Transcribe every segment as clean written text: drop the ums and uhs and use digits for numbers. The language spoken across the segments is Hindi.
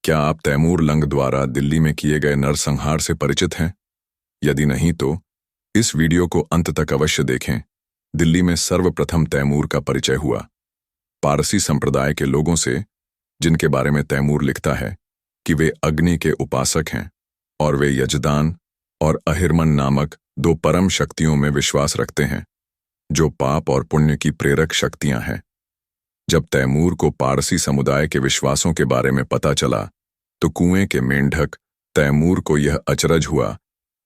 क्या आप तैमूर लंग द्वारा दिल्ली में किए गए नरसंहार से परिचित हैं? यदि नहीं तो इस वीडियो को अंत तक अवश्य देखें। दिल्ली में सर्वप्रथम तैमूर का परिचय हुआ पारसी संप्रदाय के लोगों से, जिनके बारे में तैमूर लिखता है कि वे अग्नि के उपासक हैं और वे यजदान और अहिरमन नामक दो परम शक्तियों में विश्वास रखते हैं, जो पाप और पुण्य की प्रेरक शक्तियां हैं। जब तैमूर को पारसी समुदाय के विश्वासों के बारे में पता चला तो कुएं के मेंढक तैमूर को यह अचरज हुआ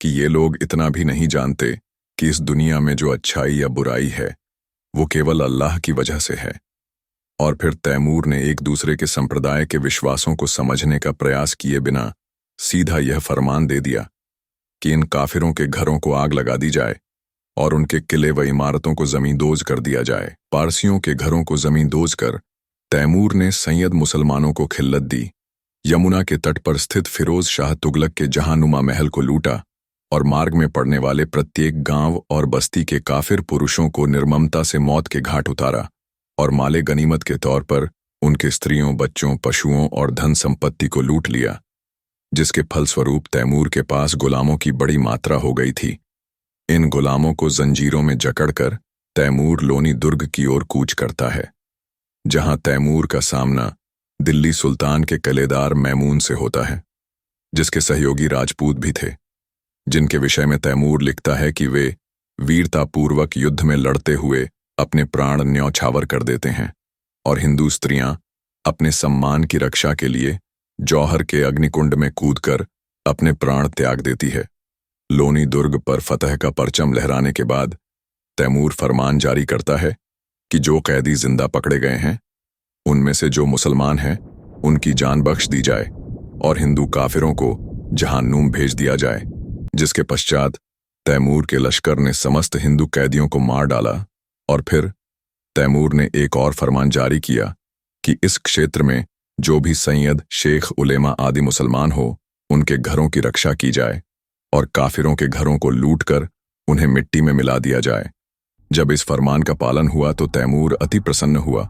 कि ये लोग इतना भी नहीं जानते कि इस दुनिया में जो अच्छाई या बुराई है वो केवल अल्लाह की वजह से है। और फिर तैमूर ने एक दूसरे के संप्रदाय के विश्वासों को समझने का प्रयास किए बिना सीधा यह फरमान दे दिया कि इन काफिरों के घरों को आग लगा दी जाए और उनके किले व इमारतों को जमींदोज कर दिया जाए। पारसियों के घरों को जमींदोज कर तैमूर ने सैयद मुसलमानों को खिल्लत दी, यमुना के तट पर स्थित फिरोज शाह तुगलक के जहांनुमा महल को लूटा और मार्ग में पड़ने वाले प्रत्येक गांव और बस्ती के काफिर पुरुषों को निर्ममता से मौत के घाट उतारा और माले गनीमत के तौर पर उनके स्त्रियों, बच्चों, पशुओं और धन संपत्ति को लूट लिया, जिसके फलस्वरूप तैमूर के पास गुलामों की बड़ी मात्रा हो गई थी। इन गुलामों को जंजीरों में जकड़कर तैमूर लोनी दुर्ग की ओर कूच करता है, जहां तैमूर का सामना दिल्ली सुल्तान के कलेदार मैमून से होता है, जिसके सहयोगी राजपूत भी थे, जिनके विषय में तैमूर लिखता है कि वे वीरतापूर्वक युद्ध में लड़ते हुए अपने प्राण न्यौछावर कर देते हैं और हिंदू स्त्रियां अपने सम्मान की रक्षा के लिए जौहर के अग्निकुंड में कूदकर अपने प्राण त्याग देती है। लोनी दुर्ग पर फतह का परचम लहराने के बाद तैमूर फरमान जारी करता है कि जो कैदी जिंदा पकड़े गए हैं उनमें से जो मुसलमान हैं उनकी जान बख्श दी जाए और हिंदू काफिरों को जहान्नुम भेज दिया जाए। जिसके पश्चात तैमूर के लश्कर ने समस्त हिंदू कैदियों को मार डाला और फिर तैमूर ने एक और फरमान जारी किया कि इस क्षेत्र में जो भी सैयद, शेख, उलेमा आदि मुसलमान हो उनके घरों की रक्षा की जाए और काफिरों के घरों को लूटकर उन्हें मिट्टी में मिला दिया जाए। जब इस फरमान का पालन हुआ तो तैमूर अति प्रसन्न हुआ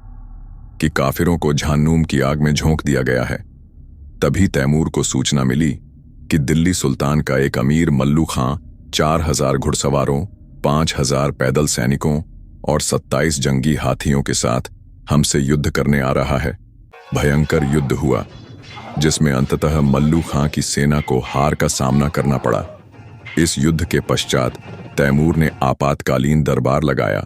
कि काफिरों को जहान्नुम की आग में झोंक दिया गया है। तभी तैमूर को सूचना मिली कि दिल्ली सुल्तान का एक अमीर मल्लू खां 4000 घुड़सवारों, 5000 पैदल सैनिकों और 27 जंगी हाथियों के साथ हमसे युद्ध करने आ रहा है। भयंकर युद्ध हुआ, जिसमें अंततः मल्लू खां की सेना को हार का सामना करना पड़ा। इस युद्ध के पश्चात तैमूर ने आपातकालीन दरबार लगाया,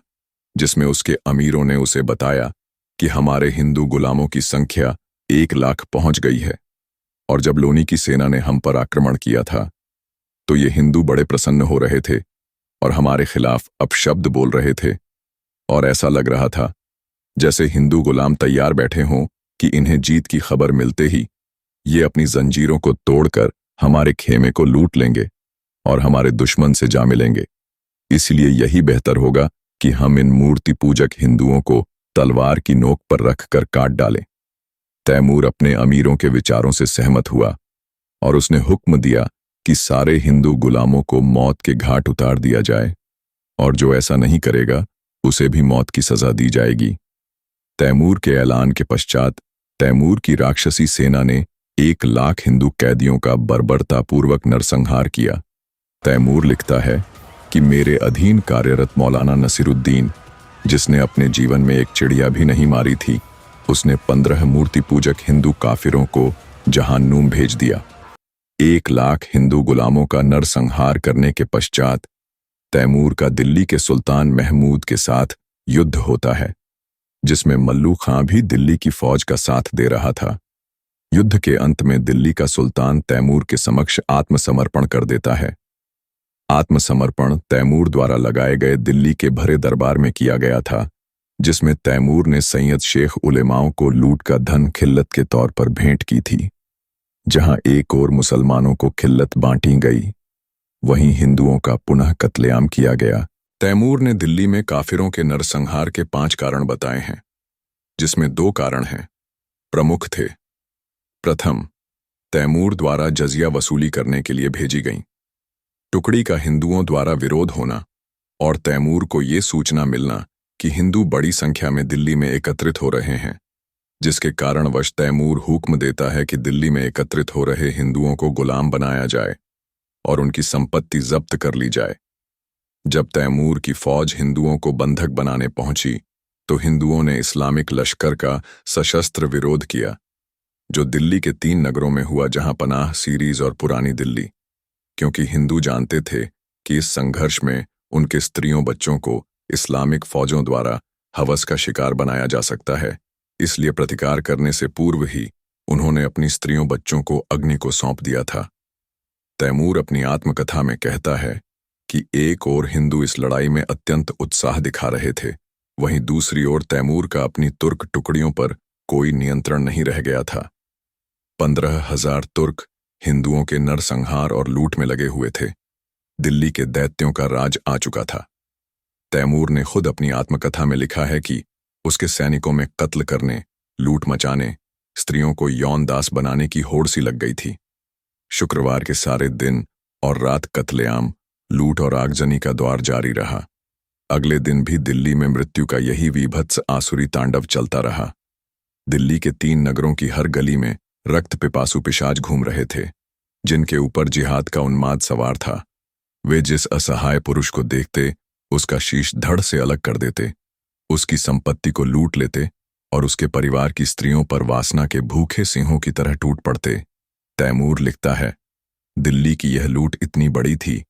जिसमें उसके अमीरों ने उसे बताया कि हमारे हिंदू गुलामों की संख्या 1 लाख पहुंच गई है और जब लोनी की सेना ने हम पर आक्रमण किया था तो ये हिंदू बड़े प्रसन्न हो रहे थे और हमारे खिलाफ अपशब्द बोल रहे थे और ऐसा लग रहा था जैसे हिंदू गुलाम तैयार बैठे हों कि इन्हें जीत की खबर मिलते ही ये अपनी जंजीरों को तोड़कर हमारे खेमे को लूट लेंगे और हमारे दुश्मन से जा मिलेंगे। इसलिए यही बेहतर होगा कि हम इन मूर्ति पूजक हिंदुओं को तलवार की नोक पर रखकर काट डालें। तैमूर अपने अमीरों के विचारों से सहमत हुआ और उसने हुक्म दिया कि सारे हिंदू गुलामों को मौत के घाट उतार दिया जाए और जो ऐसा नहीं करेगा उसे भी मौत की सजा दी जाएगी। तैमूर के ऐलान के पश्चात तैमूर की राक्षसी सेना ने 1 लाख हिंदू कैदियों का बर्बरतापूर्वक नरसंहार किया। तैमूर लिखता है कि मेरे अधीन कार्यरत मौलाना नसीरुद्दीन, जिसने अपने जीवन में एक चिड़िया भी नहीं मारी थी, उसने 15 मूर्ति पूजक हिंदू काफिरों को जहान्नुम भेज दिया। 1 लाख हिंदू गुलामों का नरसंहार करने के पश्चात तैमूर का दिल्ली के सुल्तान महमूद के साथ युद्ध होता है, जिसमें मल्लू खां भी दिल्ली की फौज का साथ दे रहा था। युद्ध के अंत में दिल्ली का सुल्तान तैमूर के समक्ष आत्मसमर्पण कर देता है। आत्मसमर्पण तैमूर द्वारा लगाए गए दिल्ली के भरे दरबार में किया गया था, जिसमें तैमूर ने सैयद, शेख, उलेमाओं को लूट का धन खिल्लत के तौर पर भेंट की थी। जहां एक ओर मुसलमानों को खिल्लत बांटी गई, वहीं हिंदुओं का पुनः कत्लेआम किया गया। तैमूर ने दिल्ली में काफिरों के नरसंहार के 5 कारण बताए हैं, जिसमें 2 कारण हैं प्रमुख थे। प्रथम, तैमूर द्वारा जजिया वसूली करने के लिए भेजी गई टुकड़ी का हिंदुओं द्वारा विरोध होना और तैमूर को ये सूचना मिलना कि हिंदू बड़ी संख्या में दिल्ली में एकत्रित हो रहे हैं, जिसके कारणवश तैमूर हुक्म देता है कि दिल्ली में एकत्रित हो रहे हिंदुओं को गुलाम बनाया जाए और उनकी संपत्ति जब्त कर ली जाए। जब तैमूर की फौज हिंदुओं को बंधक बनाने पहुंची तो हिंदुओं ने इस्लामिक लश्कर का सशस्त्र विरोध किया, जो दिल्ली के 3 नगरों में हुआ, जहां पनाह, सीरीज और पुरानी दिल्ली। क्योंकि हिंदू जानते थे कि इस संघर्ष में उनके स्त्रियों बच्चों को इस्लामिक फौजों द्वारा हवस का शिकार बनाया जा सकता है, इसलिए प्रतिकार करने से पूर्व ही उन्होंने अपनी स्त्रियों बच्चों को अग्नि को सौंप दिया था। तैमूर अपनी आत्मकथा में कहता है कि एक ओर हिंदू इस लड़ाई में अत्यंत उत्साह दिखा रहे थे, वहीं दूसरी ओर तैमूर का अपनी तुर्क टुकड़ियों पर कोई नियंत्रण नहीं रह गया था। 15,000 तुर्क हिंदुओं के नरसंहार और लूट में लगे हुए थे। दिल्ली के दैत्यों का राज आ चुका था। तैमूर ने खुद अपनी आत्मकथा में लिखा है कि उसके सैनिकों में कत्ल करने, लूट मचाने, स्त्रियों को यौन दास बनाने की होड़ सी लग गई थी। शुक्रवार के सारे दिन और रात कत्लेआम, लूट और आगजनी का दौर जारी रहा। अगले दिन भी दिल्ली में मृत्यु का यही वीभत्स आसुरी तांडव चलता रहा। दिल्ली के 3 नगरों की हर गली में रक्त पिपासु पिशाच घूम रहे थे, जिनके ऊपर जिहाद का उन्माद सवार था। वे जिस असहाय पुरुष को देखते उसका शीश धड़ से अलग कर देते, उसकी संपत्ति को लूट लेते और उसके परिवार की स्त्रियों पर वासना के भूखे सिंहों की तरह टूट पड़ते। तैमूर लिखता है, दिल्ली की यह लूट इतनी बड़ी थी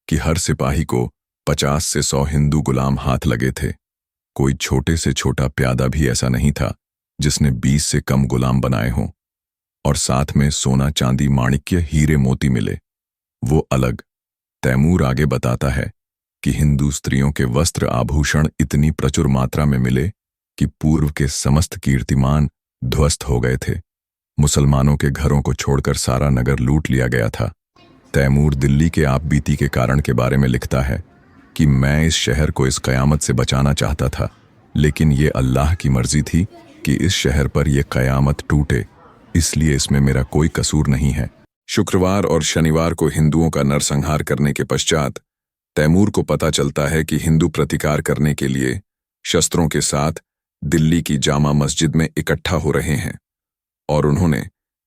कि हर सिपाही को 50 से 100 हिंदू गुलाम हाथ लगे थे। कोई छोटे से छोटा प्यादा भी ऐसा नहीं था जिसने 20 से कम गुलाम बनाए हों, और साथ में सोना, चांदी, माणिक्य, हीरे मोती मिले, वो अलग। तैमूर आगे बताता है कि हिंदू स्त्रियों के वस्त्र आभूषण इतनी प्रचुर मात्रा में मिले कि पूर्व के समस्त कीर्तिमान ध्वस्त हो गए थे। मुसलमानों के घरों को छोड़कर सारा नगर लूट लिया गया था। तैमूर दिल्ली के आपबीती के कारण के बारे में लिखता है कि मैं इस शहर को इस कयामत से बचाना चाहता था, लेकिन ये अल्लाह की मर्जी थी कि इस शहर पर यह कयामत टूटे, इसलिए इसमें मेरा कोई कसूर नहीं है। शुक्रवार और शनिवार को हिंदुओं का नरसंहार करने के पश्चात तैमूर को पता चलता है कि हिंदू प्रतिकार करने के लिए शस्त्रों के साथ दिल्ली की जामा मस्जिद में इकट्ठा हो रहे हैं और उन्होंने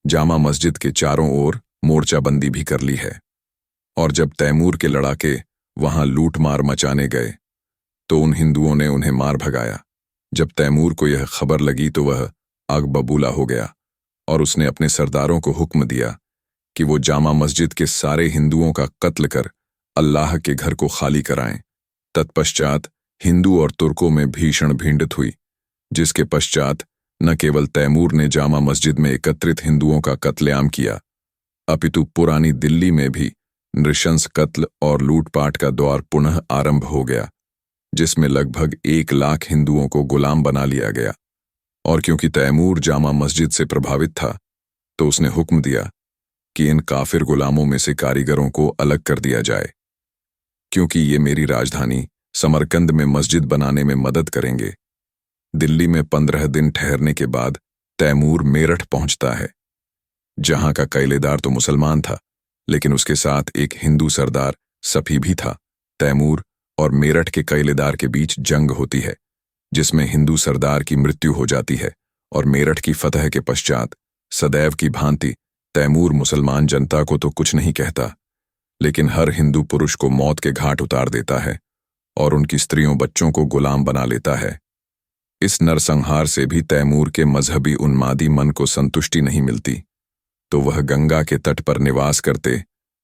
जामा मस्जिद के चारों ओर मोर्चाबंदी भी कर ली है। और जब तैमूर के लड़ाके वहां लूट मार मचाने गए तो उन हिंदुओं ने उन्हें मार भगाया। जब तैमूर को यह खबर लगी तो वह आग बबूला हो गया और उसने अपने सरदारों को हुक्म दिया कि वो जामा मस्जिद के सारे हिंदुओं का कत्ल कर अल्लाह के घर को खाली कराएं। तत्पश्चात हिंदू और तुर्कों में भीषण भिड़ंत हुई, जिसके पश्चात न केवल तैमूर ने जामा मस्जिद में एकत्रित हिंदुओं का कत्लेआम किया, अपितु पुरानी दिल्ली में भी नृशंस कत्ल और लूटपाट का दौर पुनः आरंभ हो गया, जिसमें लगभग 1 लाख हिंदुओं को गुलाम बना लिया गया। और क्योंकि तैमूर जामा मस्जिद से प्रभावित था तो उसने हुक्म दिया कि इन काफिर गुलामों में से कारीगरों को अलग कर दिया जाए, क्योंकि ये मेरी राजधानी समरकंद में मस्जिद बनाने में मदद करेंगे। दिल्ली में 15 दिन ठहरने के बाद तैमूर मेरठ पहुंचता है, जहां का कैलेदार तो मुसलमान था, लेकिन उसके साथ एक हिंदू सरदार सफी भी था। तैमूर और मेरठ के कैलेदार के बीच जंग होती है, जिसमें हिंदू सरदार की मृत्यु हो जाती है और मेरठ की फतह के पश्चात सदैव की भांति तैमूर मुसलमान जनता को तो कुछ नहीं कहता, लेकिन हर हिंदू पुरुष को मौत के घाट उतार देता है और उनकी स्त्रियों बच्चों को गुलाम बना लेता है। इस नरसंहार से भी तैमूर के मजहबी उन्मादी मन को संतुष्टि नहीं मिलती, तो वह गंगा के तट पर निवास करते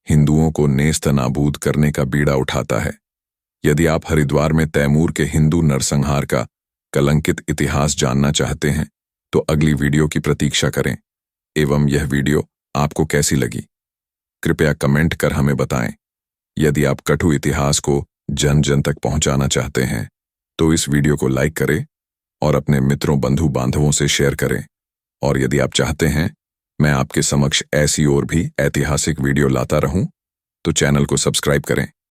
हिंदुओं को नेस्त नाबूद करने का बीड़ा उठाता है। यदि आप हरिद्वार में तैमूर के हिंदू नरसंहार का कलंकित इतिहास जानना चाहते हैं तो अगली वीडियो की प्रतीक्षा करें। एवं यह वीडियो आपको कैसी लगी, कृपया कमेंट कर हमें बताएं। यदि आप कटु इतिहास को जन जन तक पहुंचाना चाहते हैं तो इस वीडियो को लाइक करें और अपने मित्रों, बंधु बांधवों से शेयर करें। और यदि आप चाहते हैं मैं आपके समक्ष ऐसी और भी ऐतिहासिक वीडियो लाता रहूं तो चैनल को सब्सक्राइब करें।